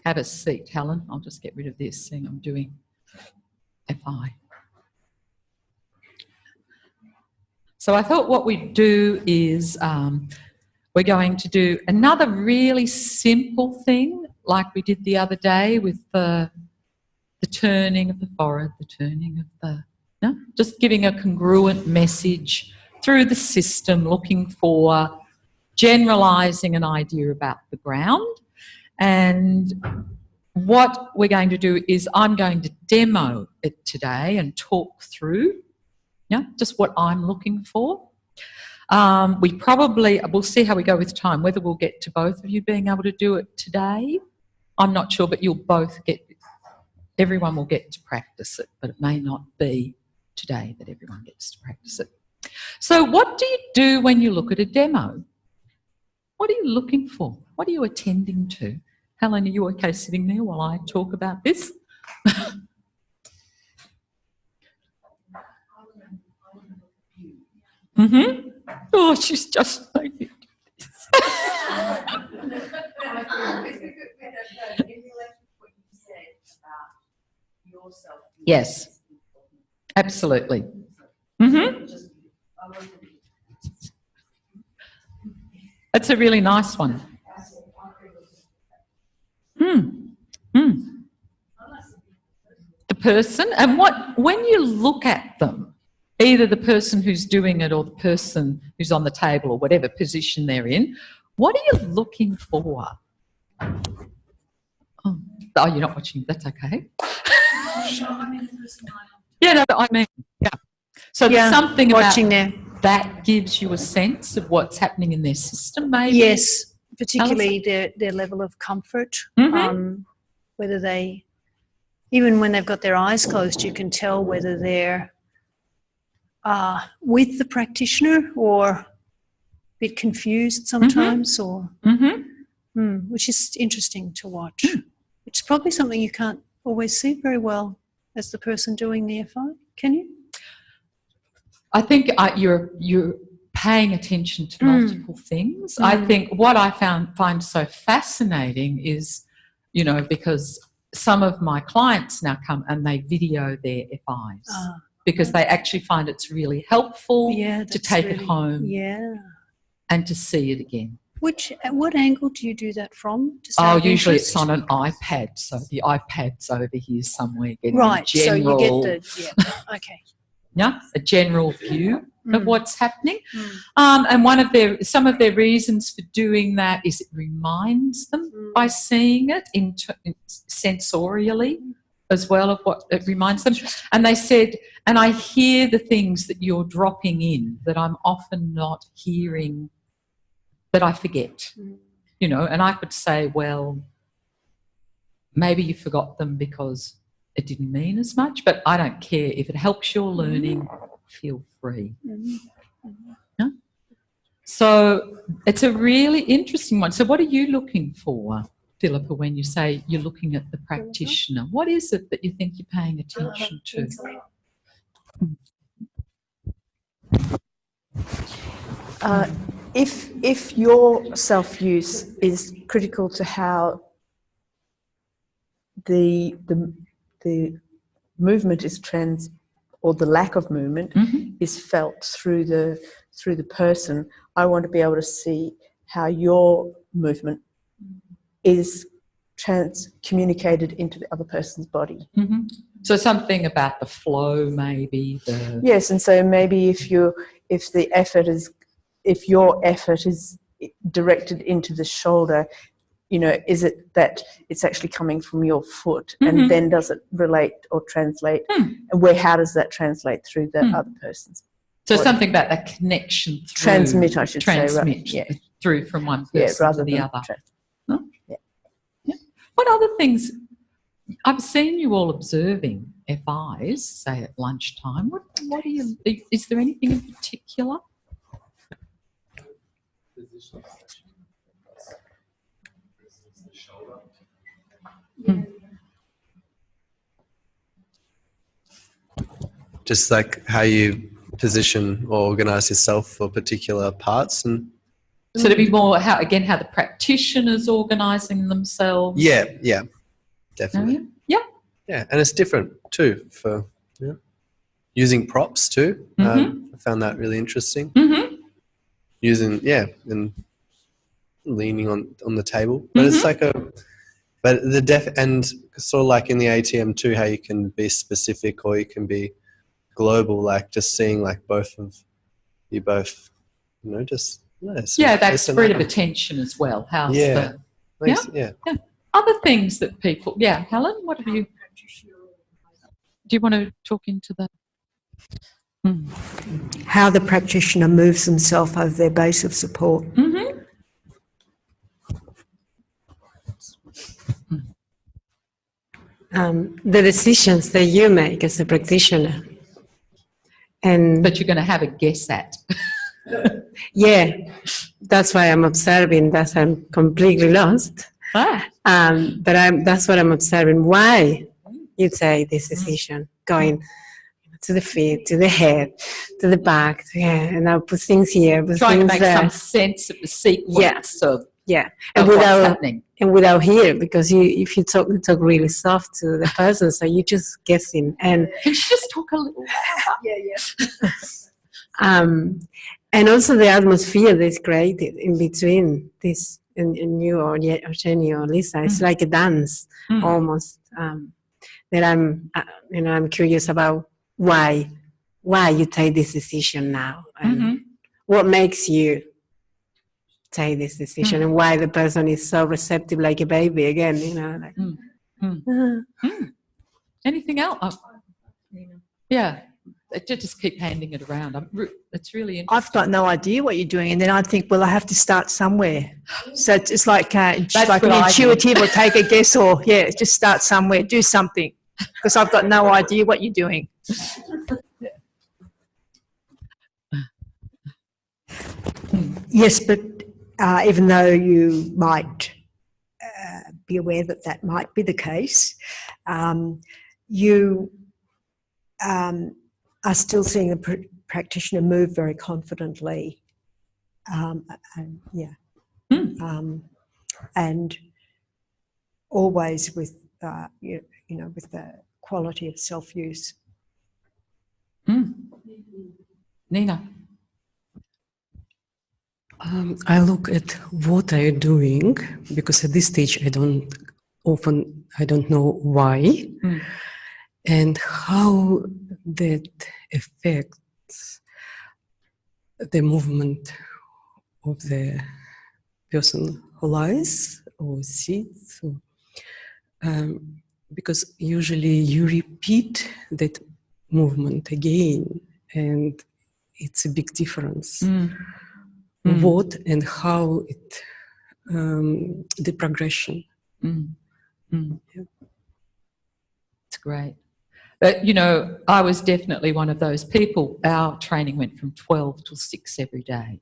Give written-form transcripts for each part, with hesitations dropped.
Have a seat, Helen. I'll just get rid of this thing. I'm doing FI. So I thought what we'd do is we're going to do another really simple thing like we did the other day with the turning of the forehead, the turning of the... No? Just giving a congruent message through the system, looking for generalising an idea about the ground. And what we're going to do is I'm going to demo it today and talk through just what I'm looking for. We'll see how we go with time, whether we'll get to both of you being able to do it today. I'm not sure, but everyone will get to practice it, but it may not be today that everyone gets to practice it. So what do you do when you look at a demo? What are you looking for? What are you attending to? Helen, are you okay sitting there while I talk about this? Mm-hmm. Oh, she's just made me do this. Yes, absolutely. Mm-hmm. That's a really nice one. The person, and when you look at them, either the person who's doing it or the person who's on the table or whatever position they're in, what are you looking for? Oh, you're not watching. That's okay. Yeah, no, I mean, yeah. So there's something watching about there that gives you a sense of what's happening in their system, maybe. Yes, particularly their level of comfort. Mm-hmm. Whether they, even when they've got their eyes closed, you can tell whether they're with the practitioner or a bit confused sometimes, or which is interesting to watch. Which is probably something you can't always see very well as the person doing the FI, can you? I think you're paying attention to multiple things. I think what I find so fascinating is, because some of my clients now come and they video their FIs because they actually find it's really helpful to take it home and to see it again. What angle do you do that from? Usually it's on an iPad, so the iPad's over here somewhere. Right, so you get okay. Yeah, a general view of what's happening. And some of their reasons for doing that is it reminds them by seeing it sensorially as well of what it reminds them. And they said, and I hear the things that you're dropping in that I'm often not hearing, that I forget, and I could say, well, maybe you forgot them because it didn't mean as much, but I don't care. If it helps your learning, feel free. No? So it's a really interesting one. So what are you looking for, Philippa, when you say you're looking at the practitioner? What is it that you think you're paying attention to? If your self-use is critical to how the movement is or the lack of movement is felt through the person, I want to be able to see how your movement is communicated into the other person's body. So something about the flow, maybe. Yes, and so maybe if your effort is directed into the shoulder, is it that it's actually coming from your foot, and then does it relate or translate, and how does that translate through the other person's body? Something about that connection through, transmit, I should say, right? through from one person rather to the than other. What other things? I've seen you all observing FIs, say at lunchtime. What are you? Is there anything in particular? Just like how you position or organise yourself for particular parts, and so to be more how the practitioner's organising themselves. Yeah. definitely. Yeah. Yeah, and it's different too for using props too. I found that really interesting. Using and leaning on the table, but it's like and sort of like in the ATM too, how you can be specific or you can be global, like just seeing like both of you both, just that spread of attention as well. How's the other things that people? Yeah, Helen, what have you? Do you want to talk into that? How the practitioner moves themselves over their base of support. The decisions that you make as a practitioner. But you're going to have a guess at. Yeah, that's why I'm observing. I'm completely lost. But that's what I'm observing. Why you take this decision, going to the feet, to the head, to the back, and I'll put things here, trying to make some sense of the sequence of and what's happening. And without here, because if you talk really soft to the person, so you're just guessing. And can you just talk a little? And also the atmosphere that's created in between this and you or Jenny or Lisa. It's like a dance almost. That I'm curious about why you take this decision now, and what makes you take this decision, and why the person is so receptive, like a baby again. Anything else? Yeah. Just keep handing it around. It's really interesting. I've got no idea what you're doing, and then I think, well, I have to start somewhere. So it's like an intuitive, or take a guess, or just start somewhere, do something, because I've got no idea what you're doing. Yes, but even though you might be aware that might be the case, you are still seeing the practitioner move very confidently, and always with with the quality of self-use. Nina. I look at what I'm doing, because at this stage I don't know why, and how that affects the movement of the person who lies or sits. Because usually you repeat that movement again, and it's a big difference. What and how it, the progression. It's great. But, I was definitely one of those people. Our training went from 12 till 6 every day.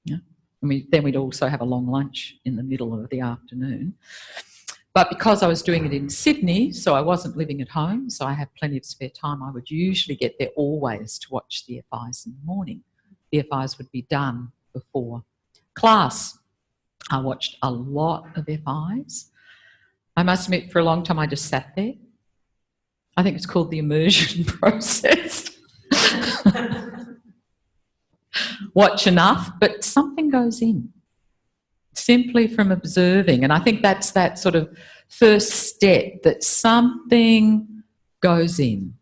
Yeah. Then we'd also have a long lunch in the middle of the afternoon. But because I was doing it in Sydney, so I wasn't living at home, so I had plenty of spare time, I would usually get there always to watch the FIs in the morning. The FIs would be done before class. I watched a lot of FIs. I must admit, for a long time I just sat there. I think it's called the immersion process. Watch enough, but something goes in simply from observing. And I think that's that sort of first step, that something goes in.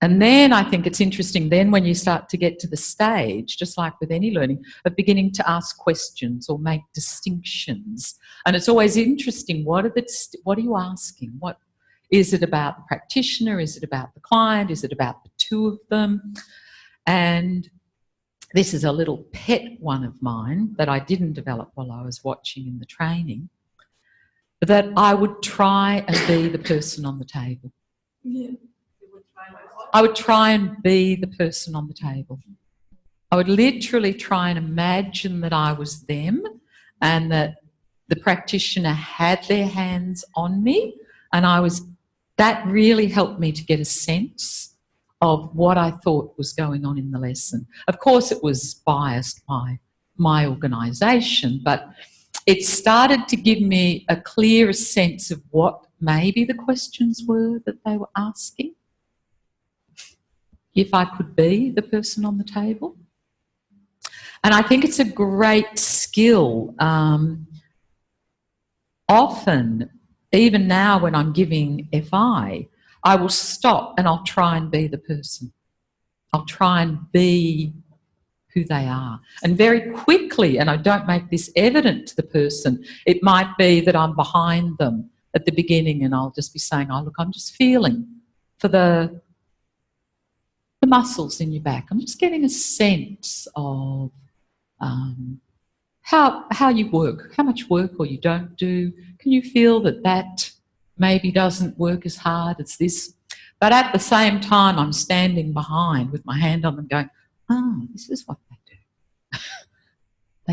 And then I think it's interesting then when you start to get to the stage, just like with any learning, of beginning to ask questions or make distinctions. And it's always interesting, what are you asking? What is it about the practitioner? Is it about the client? Is it about the two of them? And this is a little pet one of mine that I didn't develop while I was watching in the training, that I would try and be the person on the table. Yeah. I would try and be the person on the table. I would literally try and imagine that I was them and that the practitioner had their hands on me, and that really helped me to get a sense of what I thought was going on in the lesson. Of course, it was biased by my organisation, but it started to give me a clearer sense of what maybe the questions were that they were asking, if I could be the person on the table. And I think it's a great skill. Often, even now when I'm giving FI, I will stop and I'll try and be the person. I'll try and be who they are. And very quickly, and I don't make this evident to the person, it might be that I'm behind them at the beginning and I'll just be saying, oh, look, I'm just feeling for the muscles in your back. I'm just getting a sense of how you work, how much work or you don't do. Can you feel that that maybe doesn't work as hard as this? But at the same time, I'm standing behind with my hand on them going, oh, this is what they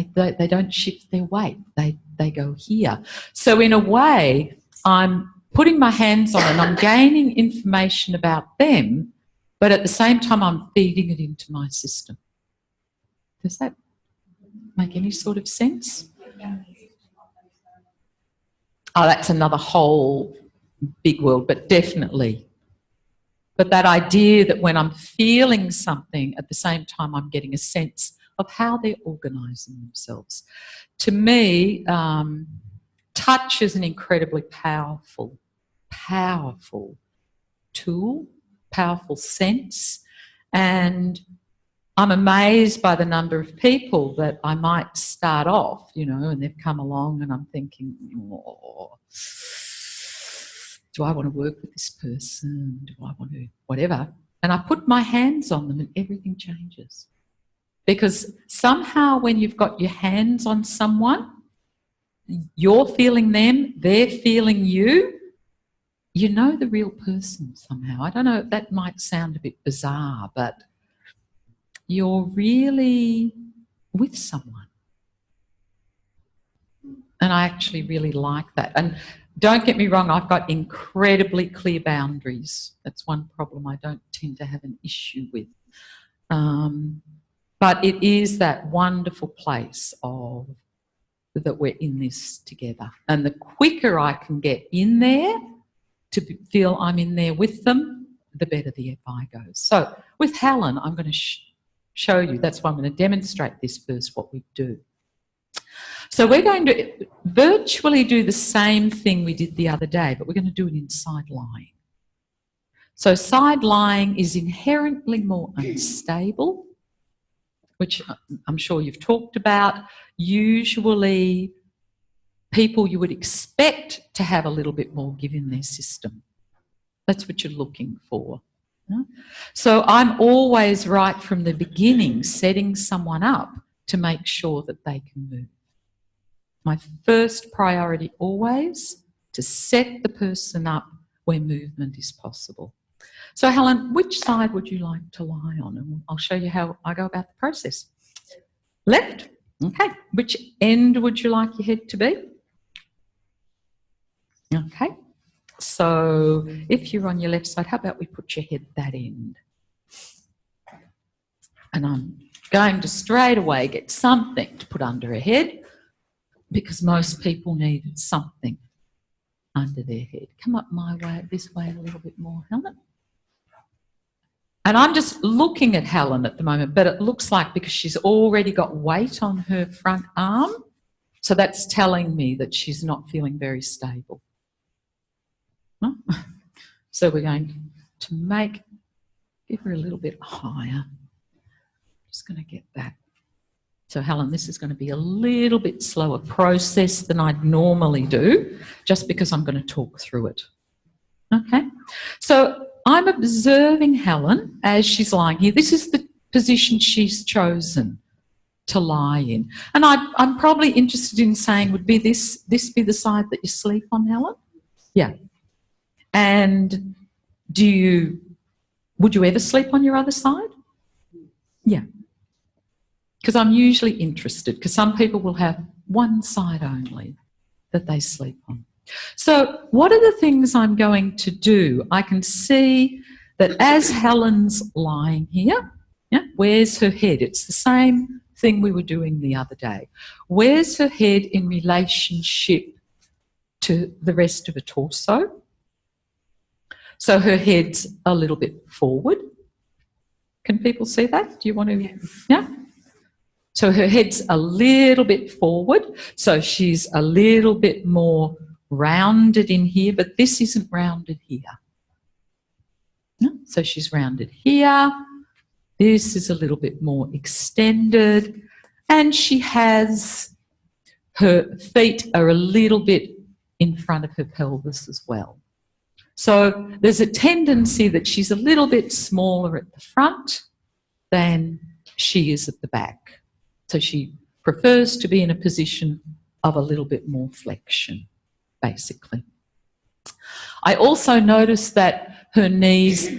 do. They don't shift their weight. They go here. So in a way, I'm putting my hands on and I'm gaining information about them, but at the same time, I'm feeding it into my system. Does that make any sort of sense? Oh, that's another whole big world, but definitely. But that idea that when I'm feeling something, at the same time I'm getting a sense of how they're organising themselves. To me, touch is an incredibly powerful tool, powerful sense. And I'm amazed by the number of people that I might start off, you know, and they've come along and I'm thinking, oh, do I want to work with this person? Do I want to whatever? And I put my hands on them and everything changes. Because somehow when you've got your hands on someone, you're feeling them, they're feeling you, you know the real person somehow. I don't know, that might sound a bit bizarre, but you're really with someone. And I actually really like that. And don't get me wrong, I've got incredibly clear boundaries. That's one problem I don't tend to have an issue with. But it is that wonderful place of that we're in this together. And the quicker I can get in there to feel I'm in there with them, the better the FI goes. So with Helen, I'm going to show you, that's why I'm going to demonstrate this first, what we do. So we're going to virtually do the same thing we did the other day, but we're going to do it in side lying. So side lying is inherently more unstable, which I'm sure you've talked about. Usually people you would expect to have a little bit more give in their system. That's what you're looking for. So I'm always right from the beginning setting someone up to make sure that they can move. My first priority always to set the person up where movement is possible. So Helen, which side would you like to lie on? And I'll show you how I go about the process. Left? Okay. Which end would you like your head to be? Okay. So if you're on your left side, how about we put your head that end? And I'm going to straight away get something to put under her head because most people need something under their head. Come up my way, this way a little bit more, Helen. And I'm just looking at Helen at the moment, but it looks like because she's already got weight on her front arm, so that's telling me that she's not feeling very stable. No? So we're going to give her a little bit higher. Just going to get that. So Helen, this is going to be a little bit slower process than I'd normally do, just because I'm going to talk through it. Okay? So I'm observing Helen as she's lying here. This is the position she's chosen to lie in. And I'm probably interested in saying, would be this be the side that you sleep on, Helen? Yeah. And would you ever sleep on your other side? Yeah. Because I'm usually interested, because some people will have one side only that they sleep on. So what are the things I'm going to do? I can see that as Helen's lying here, yeah, where's her head? It's the same thing we were doing the other day. Where's her head in relationship to the rest of her torso? So her head's a little bit forward. Can people see that? Do you want to? Yeah? So her head's a little bit forward. So she's a little bit more rounded in here, but this isn't rounded here. No? So she's rounded here. This is a little bit more extended. And she has, her feet are a little bit in front of her pelvis as well. So there's a tendency that she's a little bit smaller at the front than she is at the back. So she prefers to be in a position of a little bit more flexion, basically. I also noticed that her knees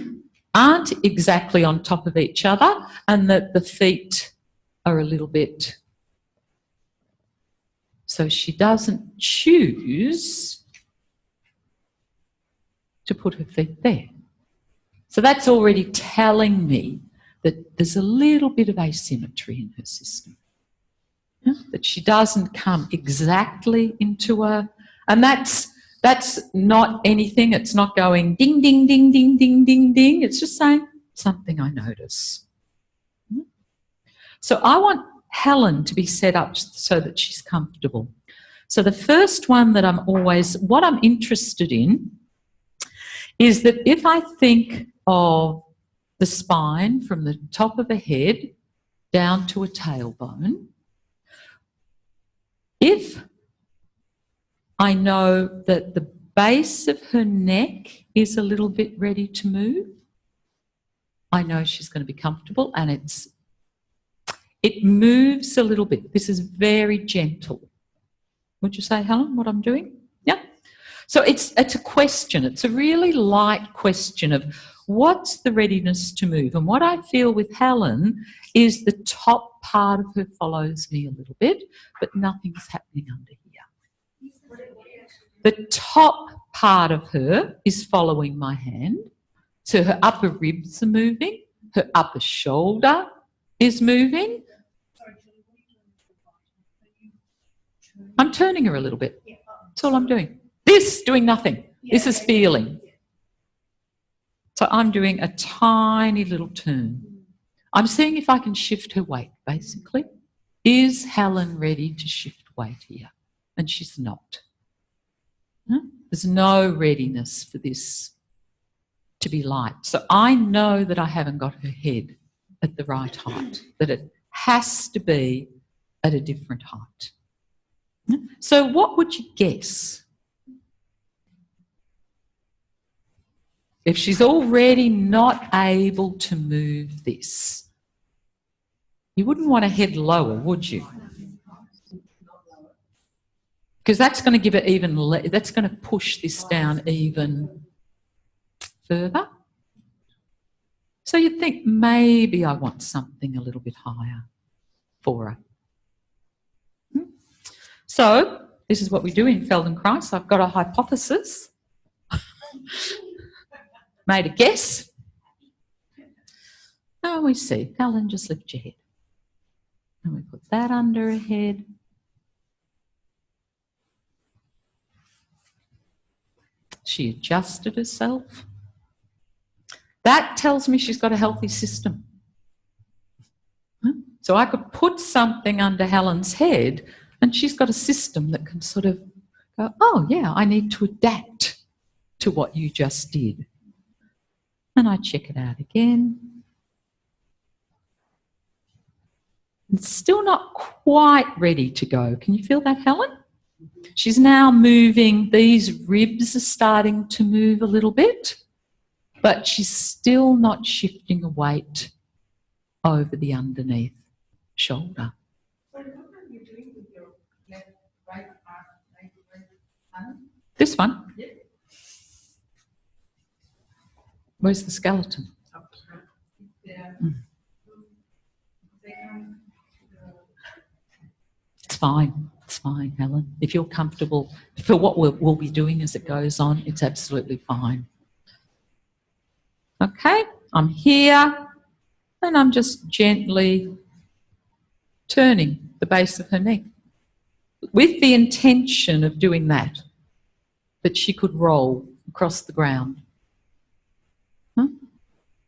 aren't exactly on top of each other and that the feet are a little bit... So she doesn't choose to put her feet there. So that's already telling me that there's a little bit of asymmetry in her system. Yeah? That she doesn't come exactly into a... And that's not anything. It's not going ding, ding, ding, ding, ding, ding, ding. It's just saying something I notice. So I want Helen to be set up so that she's comfortable. So the first one that what I'm interested in is that if I think of the spine from the top of a head down to a tailbone, if I know that the base of her neck is a little bit ready to move, I know she's going to be comfortable, and it moves a little bit. This is very gentle. Would you say, Helen, what I'm doing? Yeah. So it's a question. It's a really light question of what's the readiness to move. And what I feel with Helen is the top part of her follows me a little bit, but nothing's happening under here. The top part of her is following my hand. So her upper ribs are moving, her upper shoulder is moving. I'm turning her a little bit. That's all I'm doing. This, doing nothing. This is feeling. So I'm doing a tiny little turn. I'm seeing if I can shift her weight, basically. Is Helen ready to shift weight here? And she's not. There's no readiness for this to be light. So I know that I haven't got her head at the right height, that it has to be at a different height. So what would you guess? If she's already not able to move this, you wouldn't want to head lower, would you? Because that's going to give it even, that's going to push this down even further. So you'd think maybe I want something a little bit higher for her. So this is what we do in Feldenkrais. I've got a hypothesis, made a guess. Oh, we see. Helen, just lift your head. And we put that under her head. She adjusted herself. That tells me she's got a healthy system. So I could put something under Helen's head and she's got a system that can sort of go, oh, yeah, I need to adapt to what you just did. And I check it out again. It's still not quite ready to go. Can you feel that, Helen? She's now moving. These ribs are starting to move a little bit, but she's still not shifting a weight over the underneath shoulder. This one? Where's the skeleton? It's fine. It's fine, Helen. If you're comfortable for what we'll be doing as it goes on, it's absolutely fine. Okay, I'm here and I'm just gently turning the base of her neck with the intention of doing that she could roll across the ground. Huh?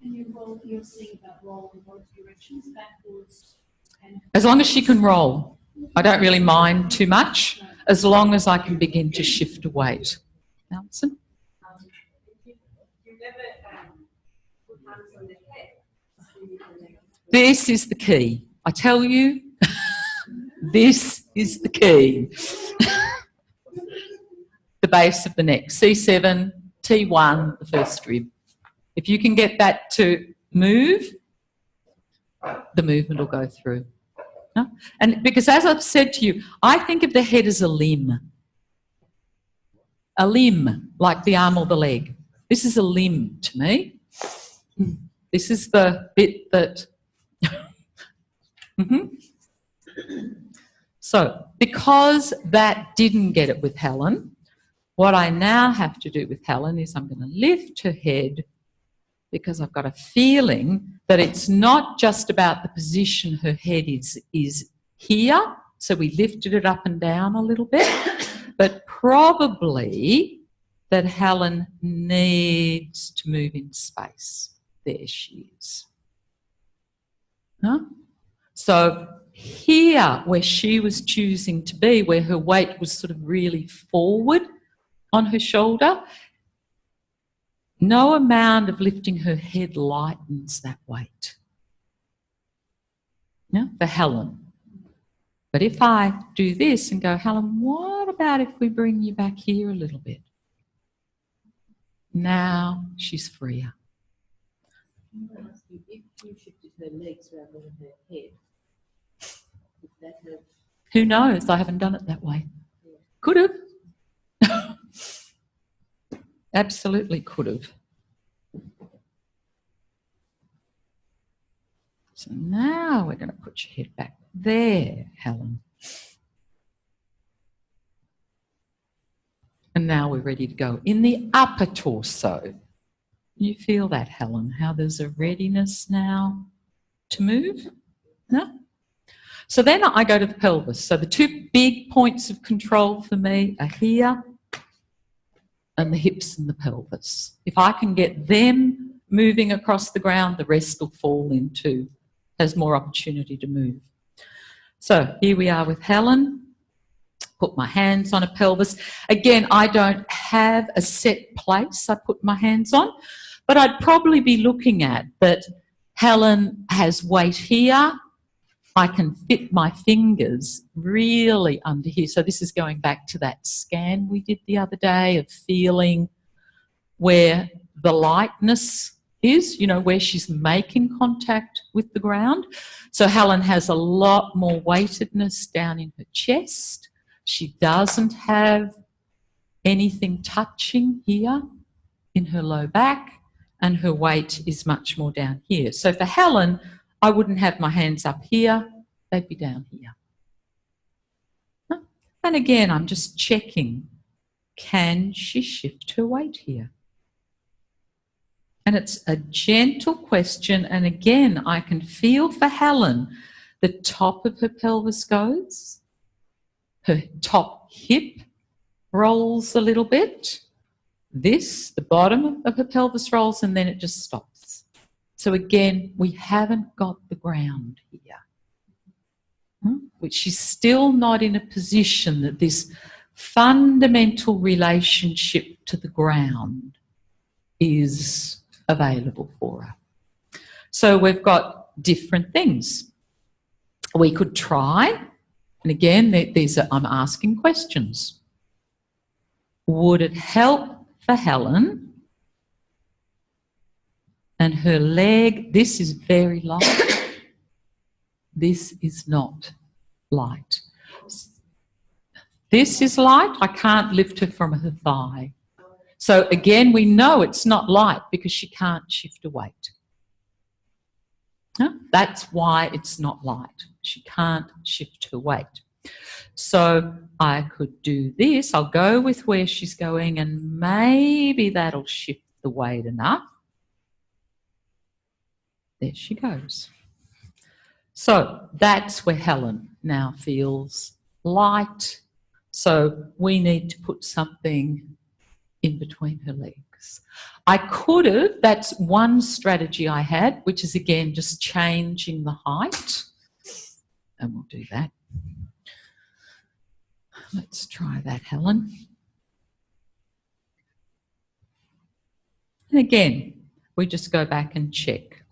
And you're seeing that roll in both directions, backwards and... As long as she can roll. I don't really mind too much, as long as I can begin to shift a weight. Alison? This is the key. I tell you, this is the key. The base of the neck, C7, T1, the first rib. If you can get that to move, the movement will go through. No? And because as I've said to you, I think of the head as a limb, like the arm or the leg. This is a limb to me. This is the bit that... So, because that didn't get it with Helen, what I now have to do with Helen is I'm going to lift her head, because I've got a feeling that it's not just about the position her head is here, so we lifted it up and down a little bit, but probably that Helen needs to move in space. There she is. Huh? So here, where she was choosing to be, where her weight was sort of really forward on her shoulder, no amount of lifting her head lightens that weight. No, for Helen. But if I do this and go, Helen, what about if we bring you back here a little bit? Now she's freer. If you shifted her legs rather than her head, would that have... Who knows? I haven't done it that way. Could have. Absolutely could have. So now we're going to put your head back there, Helen. And now we're ready to go in the upper torso. You feel that, Helen, how there's a readiness now to move? No? So then I go to the pelvis. So the two big points of control for me are here and the hips and the pelvis. If I can get them moving across the ground, the rest will fall into, has more opportunity to move. So here we are with Helen. Put my hands on a pelvis. Again, I don't have a set place I put my hands on, but I'd probably be looking at that Helen has weight here. I can fit my fingers really under here. So this is going back to that scan we did the other day of feeling where the lightness is, you know, where she's making contact with the ground. So Helen has a lot more weightedness down in her chest. She doesn't have anything touching here in her low back, and her weight is much more down here. So for Helen, I wouldn't have my hands up here, they'd be down here. And again, I'm just checking, can she shift her weight here? And it's a gentle question, and again, I can feel for Helen, the top of her pelvis goes, her top hip rolls a little bit, the bottom of her pelvis rolls, and then it just stops. So again, we haven't got the ground here, which she's still not in a position that this fundamental relationship to the ground is available for her. So we've got different things. We could try, and again, these are, I'm asking questions. Would it help for Helen and her leg? This is very light. This is not light. This is light. I can't lift her from her thigh. So again, we know it's not light because she can't shift a weight. That's why it's not light. She can't shift her weight. So I could do this. I'll go with where she's going, and maybe that'll shift the weight enough. There she goes. So that's where Helen now feels light. So we need to put something in between her legs. I could have, that's one strategy I had, which is again just changing the height. And we'll do that. Let's try that, Helen. And again, we just go back and check.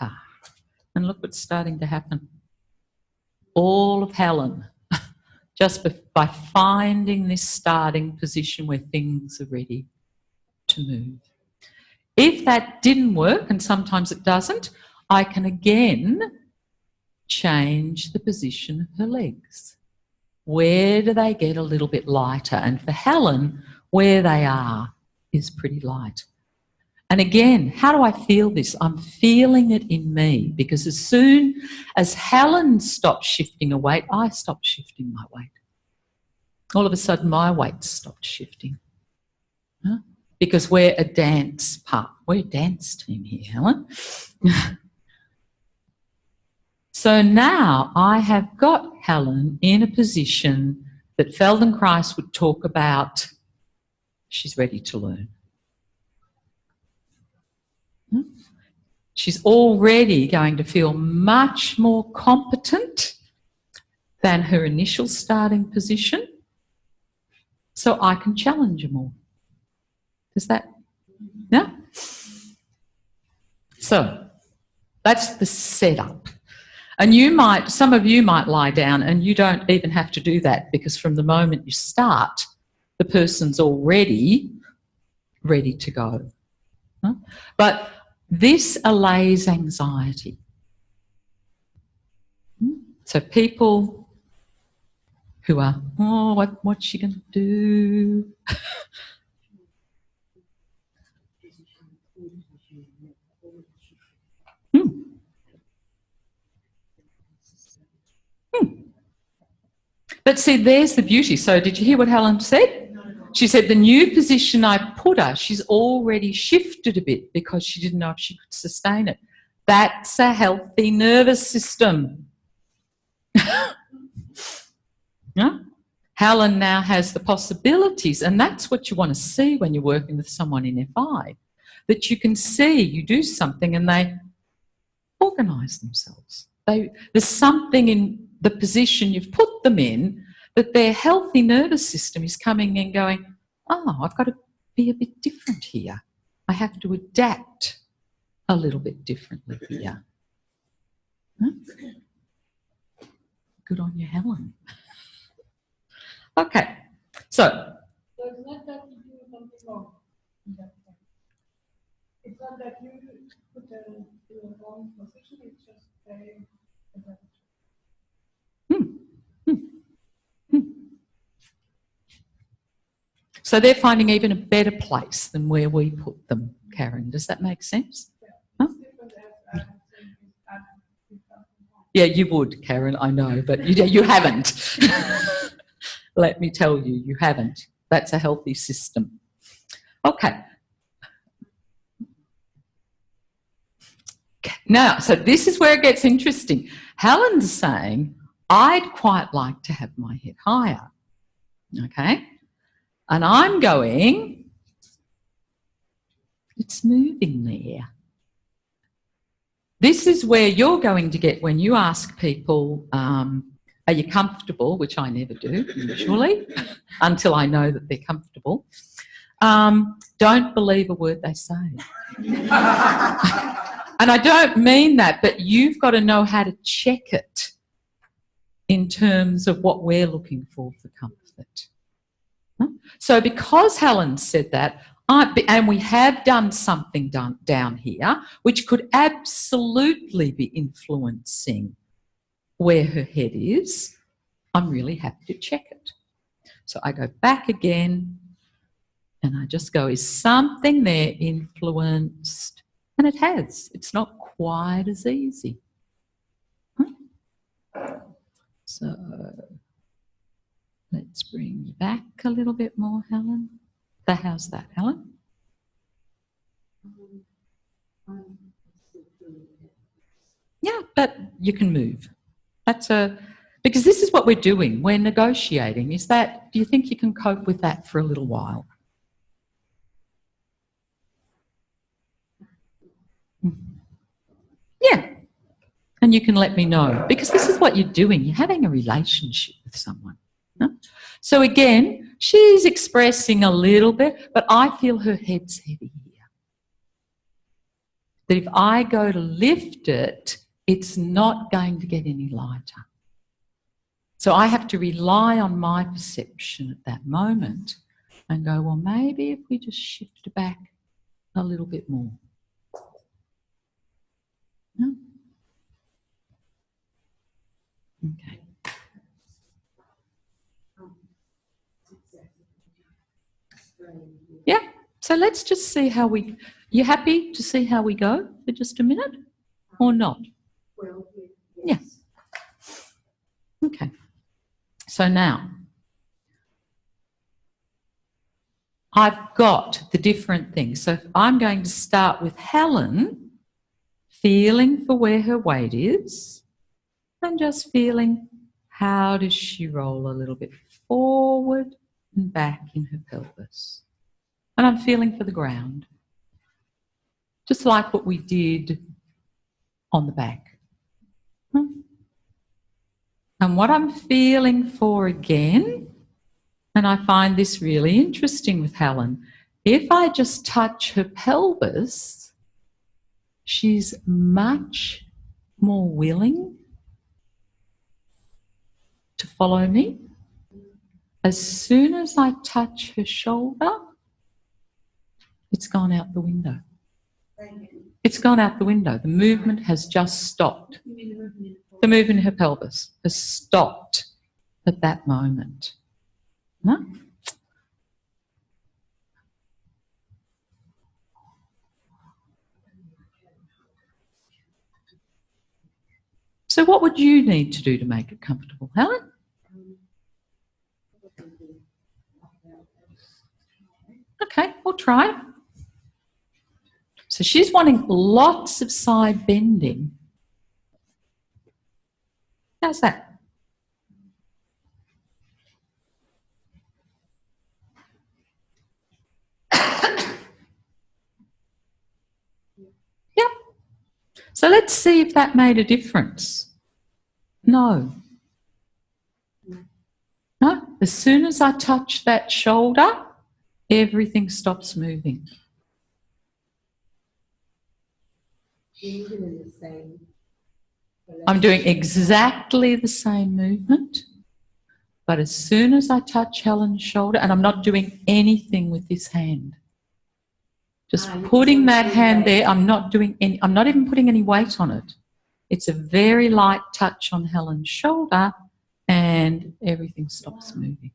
And look what's starting to happen. All of Helen, just by finding this starting position where things are ready to move. If that didn't work, and sometimes it doesn't, I can again change the position of her legs. Where do they get a little bit lighter? And for Helen, where they are is pretty light. And again, how do I feel this? I'm feeling it in me, because as soon as Helen stopped shifting her weight, I stopped shifting my weight. All of a sudden, my weight stopped shifting. Huh? Because we're a dance part. We're a dance team here, Helen. So now I have got Helen in a position that Feldenkrais would talk about. She's ready to learn. She's already going to feel much more competent than her initial starting position, so I can challenge her more. Does that? Yeah? So that's the setup. And you might, some of you might lie down and you don't even have to do that, because from the moment you start, the person's already ready to go. Huh? But this allays anxiety. So people who are, oh, what's she going to do? But see, there's the beauty. So did you hear what Helen said? She said the new position I put her, she's already shifted a bit because she didn't know if she could sustain it. That's a healthy nervous system. Yeah? Helen now has the possibilities, and that's what you want to see when you're working with someone in FI, that you can see you do something and they organise themselves. There's something in the position you've put them in that their healthy nervous system is coming and going, oh, I've got to be a bit different here. I have to adapt a little bit differently here. Huh? Good on you, Helen. Okay, so. It's not that you do something wrong. It's not that you put them in the wrong position, it's just they adapt. So they're finding even a better place than where we put them, Karen. Does that make sense? Huh? Yeah, you would, Karen, I know, but you haven't. Let me tell you, you haven't. That's a healthy system. Okay. Now, so this is where it gets interesting. Helen's saying, I'd quite like to have my head higher. Okay? And I'm going, it's moving there. This is where you're going to get when you ask people, are you comfortable, which I never do usually, until I know that they're comfortable. Don't believe a word they say. And I don't mean that, but you've got to know how to check it in terms of what we're looking for comfort. So because Helen said that, and we have done something down here, which could absolutely be influencing where her head is, I'm really happy to check it. So I go back again and I just go, is something there influenced? And it has. It's not quite as easy. So let's bring you back a little bit more, Helen. How's that, Helen? Yeah, but you can move. Because this is what we're doing. We're negotiating. Do you think you can cope with that for a little while? Yeah. And you can let me know, because this is what you're doing. You're having a relationship with someone. No? So again, she's expressing a little bit, but I feel her head's heavy here. That if I go to lift it, it's not going to get any lighter. So I have to rely on my perception at that moment and go, well, maybe if we just shift back a little bit more. No? Okay. Yeah, so let's just see how you happy to see how we go for just a minute or not? Yeah. Okay. So now, I've got the different things. So I'm going to start with Helen, feeling for where her weight is, and just feeling how does she roll a little bit forward and back in her pelvis. And I'm feeling for the ground, just like what we did on the back. And what I'm feeling for again, and I find this really interesting with Helen, if I just touch her pelvis, she's much more willing to follow me. As soon as I touch her shoulder, it's gone out the window. It's gone out the window. The movement has just stopped. The movement in her pelvis has stopped at that moment. No? So what would you need to do to make it comfortable, Helen? Okay, we'll try. So she's wanting lots of side bending. How's that? Yep. So let's see if that made a difference. No. No. As soon as I touch that shoulder, everything stops moving. I'm doing exactly the same movement, but as soon as I touch Helen's shoulder, and I'm not doing anything with this hand, just putting that hand there, I'm not even putting any weight on it. It's a very light touch on Helen's shoulder and everything stops moving.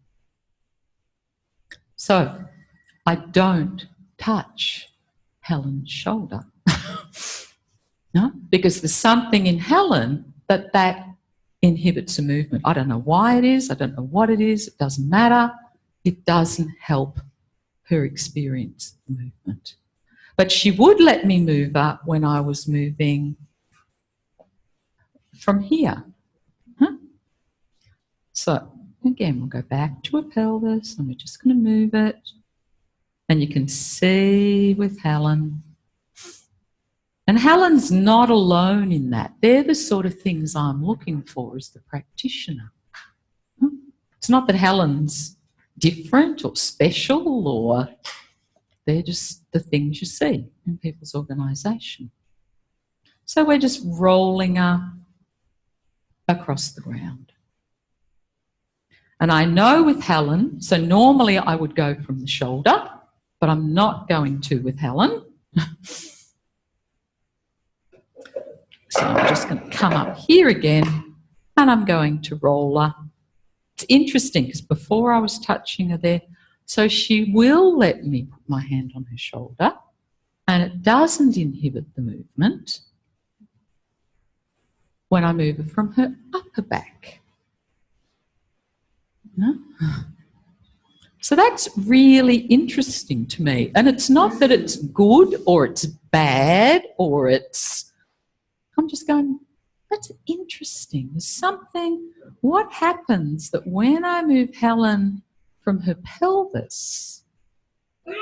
So I don't touch Helen's shoulder. No? Because there's something in Helen that inhibits a movement. I don't know why it is. I don't know what it is. It doesn't matter. It doesn't help her experience the movement. But she would let me move up when I was moving from here. Huh? So, again, we'll go back to her pelvis and we're just going to move it. And you can see with Helen. And Helen's not alone in that. They're the sort of things I'm looking for as the practitioner. It's not that Helen's different or special, or they're just the things you see in people's organisation. So we're just rolling her across the ground. And I know with Helen, so normally I would go from the shoulder, but I'm not going to with Helen. So I'm just going to come up here again and I'm going to roll her. It's interesting because before I was touching her there, so she will let me put my hand on her shoulder and it doesn't inhibit the movement when I move her from her upper back. No? So that's really interesting to me. And it's not that it's good or it's bad or it's... I'm just going, That's interesting. There's something, what happens that when I move Helen from her pelvis, and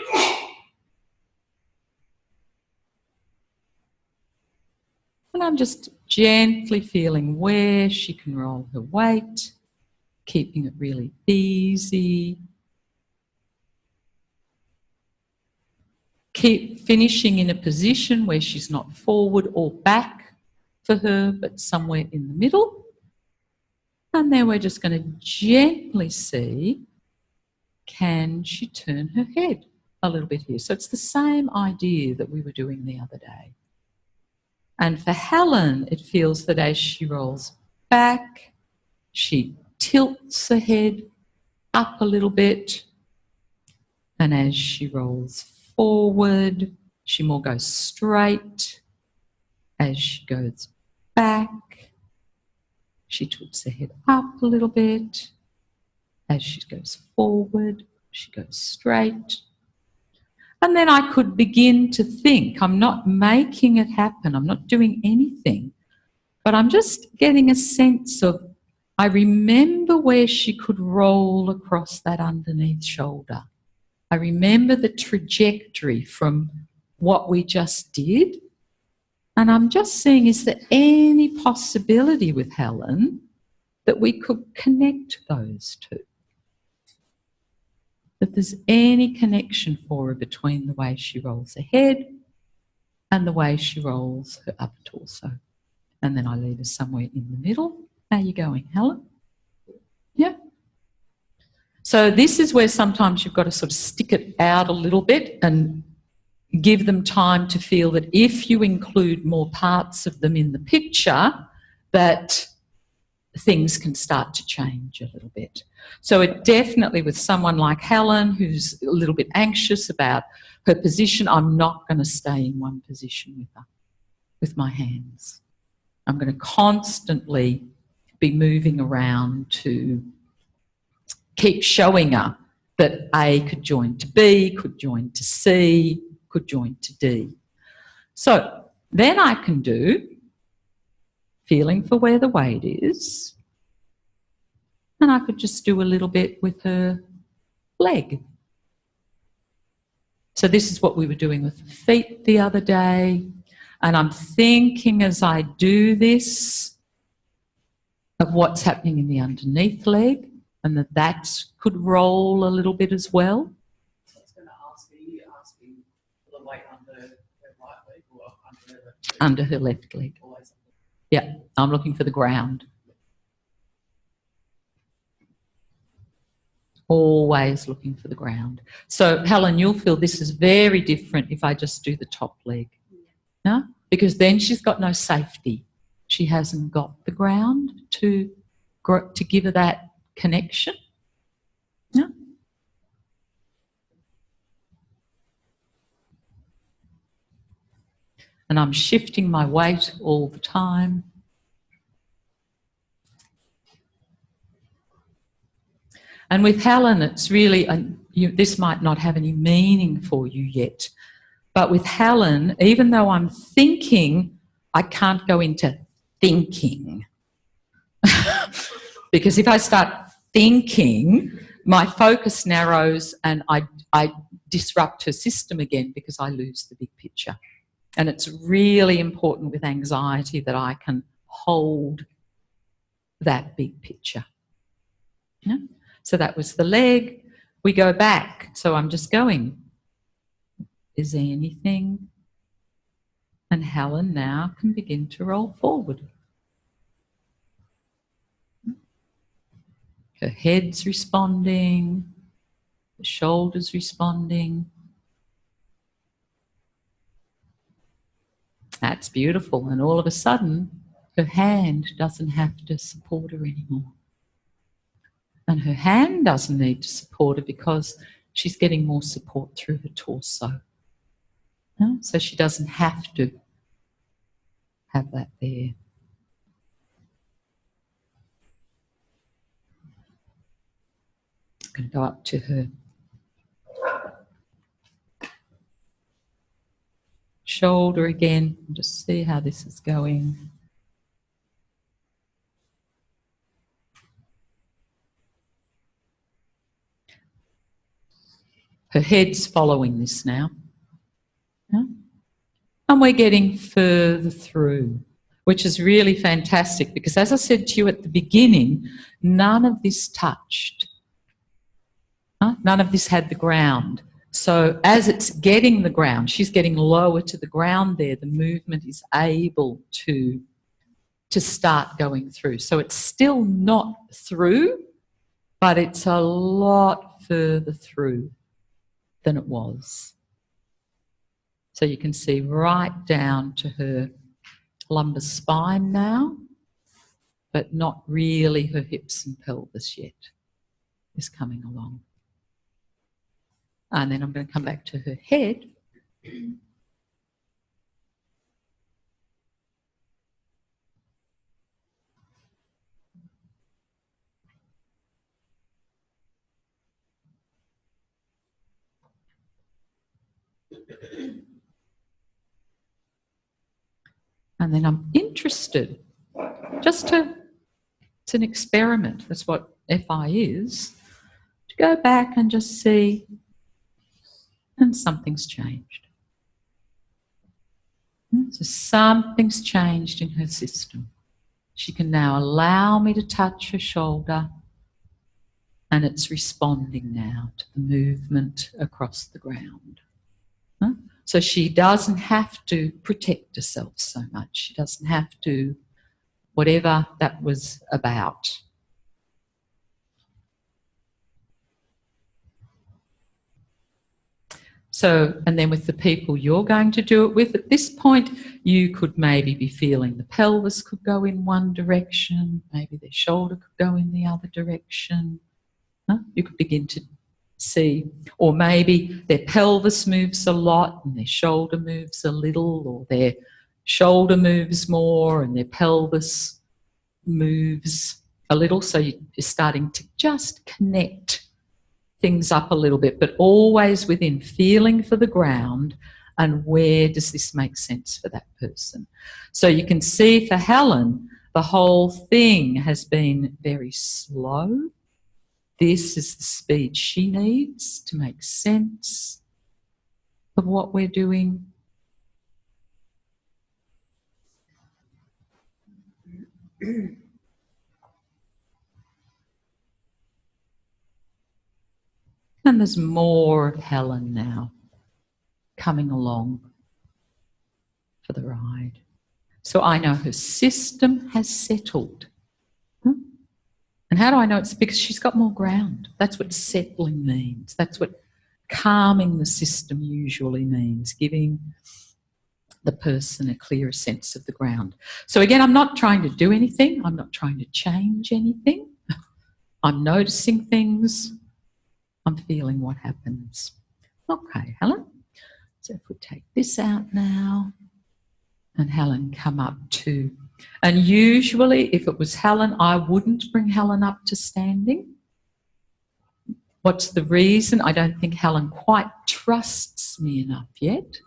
I'm just gently feeling where she can roll her weight, keeping it really easy. Keep finishing in a position where she's not forward or back for her, but somewhere in the middle. And then we're just going to gently see, can she turn her head a little bit here? So it's the same idea that we were doing the other day. And for Helen, it feels that as she rolls back, she tilts her head up a little bit. And as she rolls forward, she more goes straight. As she goes back, she tilts her head up a little bit. As she goes forward, she goes straight. And then I could begin to think. I'm not making it happen. I'm not doing anything. But I'm just getting a sense of, I remember where she could roll across that underneath shoulder. I remember the trajectory from what we just did. And I'm just seeing, is there any possibility with Helen that we could connect those two? That there's any connection for her between the way she rolls her head and the way she rolls her upper torso. And then I leave her somewhere in the middle. How are you going, Helen? Yeah. So this is where sometimes you've got to sort of stick it out a little bit and give them time to feel that if you include more parts of them in the picture, that things can start to change a little bit. So it definitely, with someone like Helen, who's a little bit anxious about her position, I'm not going to stay in one position with her, with my hands. I'm going to constantly be moving around to keep showing her that A could join to B, could join to C, could join to D. So then I can do feeling for where the weight is, and I could just do a little bit with her leg. So this is what we were doing with the feet the other day, and I'm thinking as I do this of what's happening in the underneath leg, and that could roll a little bit as well. I was going to ask, are you asking for the weight under her right leg or under her left leg? Under her left leg. Yeah, I'm looking for the ground. Always looking for the ground. So, Helen, you'll feel this is very different if I just do the top leg. No? Because then she's got no safety. She hasn't got the ground to give her that connection. No? And I'm shifting my weight all the time. And with Helen, it's really, this might not have any meaning for you yet, but with Helen, even though I'm thinking, I can't go into thinking. Because if I start thinking, my focus narrows and I disrupt her system again because I lose the big picture. And it's really important with anxiety that I can hold that big picture. Yeah? So that was the leg. We go back. So I'm just going, is there anything? And Helen now can begin to roll forward. Her head's responding, the shoulders responding. That's beautiful. And all of a sudden, her hand doesn't have to support her anymore. And her hand doesn't need to support her because she's getting more support through her torso. So she doesn't have to have that there. I'm going to go up to her shoulder again and just see how this is going. Her head's following this now. Yeah? And we're getting further through, which is really fantastic because, as I said to you at the beginning, none of this touched. None of this had the ground. So as it's getting the ground, she's getting lower to the ground there, the movement is able to start going through. So it's still not through, but it's a lot further through than it was. So you can see right down to her lumbar spine now, but not really her hips and pelvis yet. Is coming along. And then I'm going to come back to her head. And then I'm interested, it's an experiment, that's what FI is, to go back and just see, and something's changed. So something's changed in her system. She can now allow me to touch her shoulder, and it's responding now to the movement across the ground. So she doesn't have to protect herself so much. She doesn't have to, whatever that was about. So, and then with the people you're going to do it with, at this point, you could maybe be feeling the pelvis could go in one direction, maybe their shoulder could go in the other direction. You could begin to see, or maybe their pelvis moves a lot and their shoulder moves a little, or their shoulder moves more and their pelvis moves a little. So you're starting to just connect things up a little bit, but always within feeling for the ground and where does this make sense for that person. So you can see for Helen, the whole thing has been very slow. This is the speed she needs to make sense of what we're doing. And there's more of Helen now coming along for the ride. So I know her system has settled. And how do I know? It's because she's got more ground. That's what settling means. That's what calming the system usually means, giving the person a clearer sense of the ground. So again, I'm not trying to do anything. I'm not trying to change anything. I'm noticing things. I'm feeling what happens. Okay, Helen. So if we take this out now, and Helen come up to, and usually if it was Helen, I wouldn't bring Helen up to standing. What's the reason? I don't think Helen quite trusts me enough yet.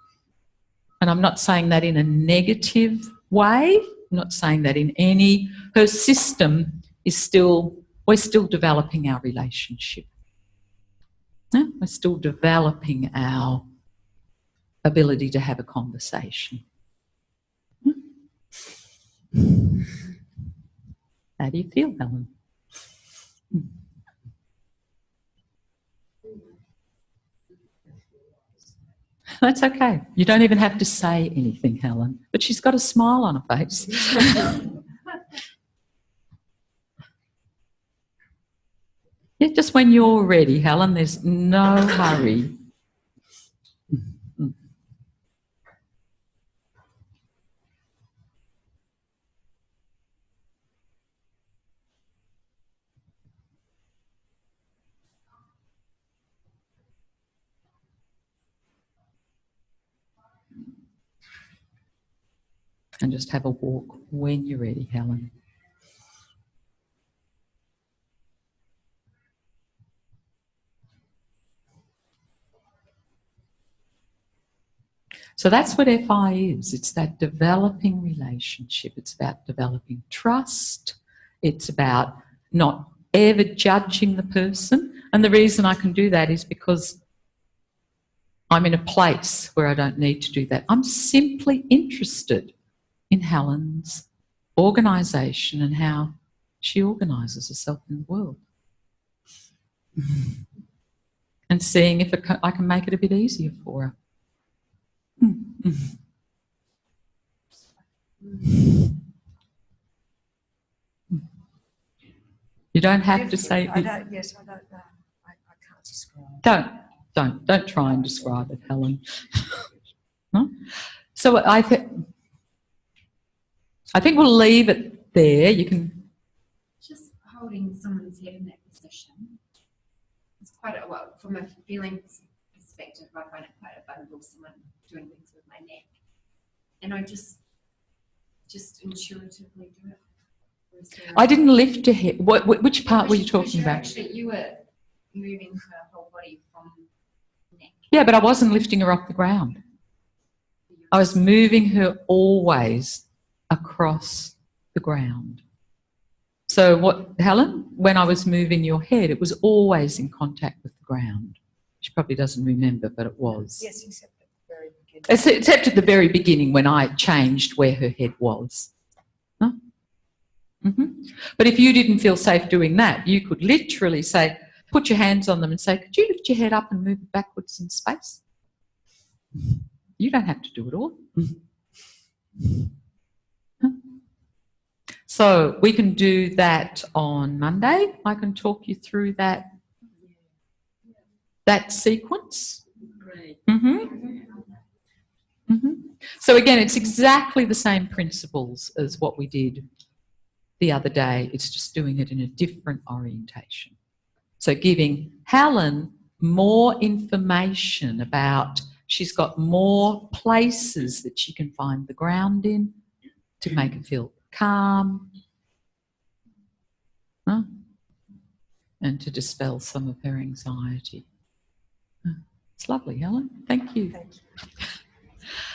And I'm not saying that in a negative way. I'm not saying that in any, her system is still, we're still developing our relationship. We're still developing our ability to have a conversation. How do you feel, Helen? That's okay. You don't even have to say anything, Helen. But she's got a smile on her face. Yeah, just when you're ready, Helen. There's no hurry. And just have a walk when you're ready, Helen. So that's what FI is. It's that developing relationship. It's about developing trust. It's about not ever judging the person. And the reason I can do that is because I'm in a place where I don't need to do that. I'm simply interested in Helen's organisation and how she organises herself in the world. And seeing if I can make it a bit easier for her. You don't have to say... I don't know. I can't describe. Don't try and describe it, Helen. No? So I think we'll leave it there. You can... Just holding someone's head in that position. It's quite a, well, from a feeling perspective, I find it quite a bundle, someone doing things with my neck. And I just intuitively do it. I didn't lift your head. Which part were you talking about? Actually, you were moving her whole body from the neck. Yeah, but I wasn't lifting her off the ground. I was moving her always across the ground. So what, Helen, when I was moving your head, it was always in contact with the ground. She probably doesn't remember, but it was. Yes, except at the very beginning. Except at the very beginning when I changed where her head was. Huh? But if you didn't feel safe doing that, you could literally say, put your hands on them and say, could you lift your head up and move it backwards in space? You don't have to do it all. So we can do that on Monday. I can talk you through that sequence. Great. So again, it's exactly the same principles as what we did the other day. It's just doing it in a different orientation. So giving Helen more information about, she's got more places that she can find the ground in to make her feel calm, and to dispel some of her anxiety. It's lovely, Helen. Thank you. Thank you.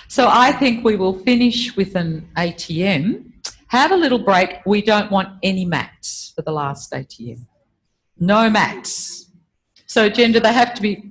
So I think we will finish with an ATM. Have a little break. We don't want any mats for the last ATM. No mats. So, Gender, they have to be